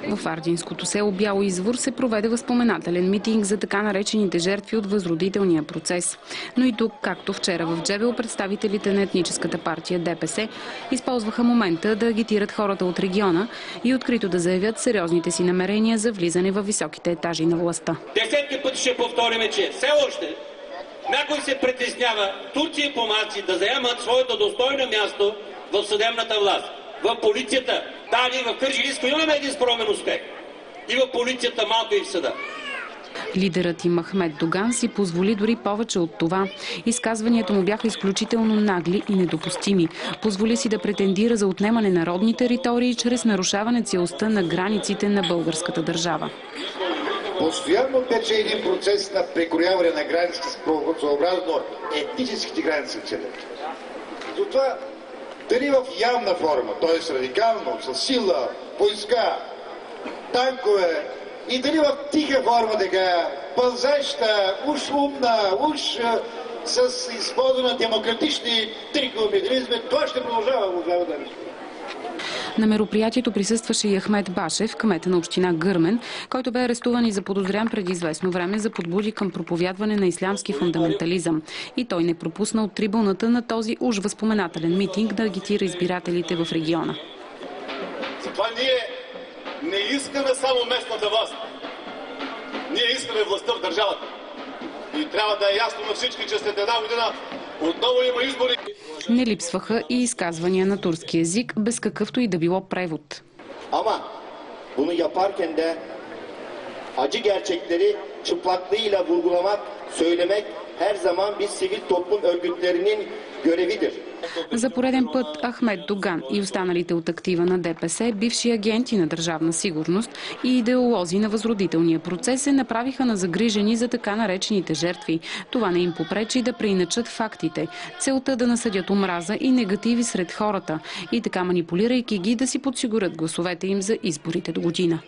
В ардинското село Бяло извор се проведе възпоменателен митинг за така наречените жертви от възродителния процес. Но и тук, както вчера в Джебел, представителите на етническата партия ДПС използваха момента да агитират хората от региона и открито да заявят сериозните си намерения за влизане в високите етажи на властта. Десетки пъти ще повторим, че все още някой се притеснява Турция и помаци да заемат своето достойно място в съдебната власт, в полицията. Да, ние в Кърджалийско имаме един скромен успех. И в полицията малко, и в съда. Лидерът им Ахмед Доган си позволи дори повече от това. Изказванията му бяха изключително нагли и недопустими. Позволи си да претендира за отнемане на родни територии чрез нарушаване целостта на границите на българската държава. Постоянно тече един процес на прекрояване на границите съобразно етническите граници в целия. Затова дали в явна форма, т.е. радикално, с сила, войска, танкове, и дали в тиха форма, така, пълзеща, уж умна, уж с използване на демократични трикови механизми, това ще продължава, уважаеми дами. На мероприятието присъстваше и Ахмед Башев, кмета на община Гърмен, който бе арестуван и заподозрян преди известно време за подбуди към проповядване на ислямски фундаментализъм. И той не пропусна от трибуната на този уж възпоменателен митинг да агитира избирателите в региона. Затова ние не искаме само местната власт. Ние искаме властта в държавата. И трябва да е ясно на всички, че след една година отново има избори. Не lipsvaха и изказвания на турски език, без какъвто и да било превод. Ama bunu yaparken de acı gerçekleri çıplaklığıyla vurgulamak, söylemek her zaman bir sivil toplum örgütlerinin görevidir. За пореден път Ахмед Доган и останалите от актива на ДПС, бивши агенти на Държавна сигурност и идеолози на възродителния процес, се направиха на загрижени за така наречените жертви. Това не им попречи да преиначат фактите. Целта да насъдят омраза и негативи сред хората и така манипулирайки ги да си подсигурят гласовете им за изборите до година.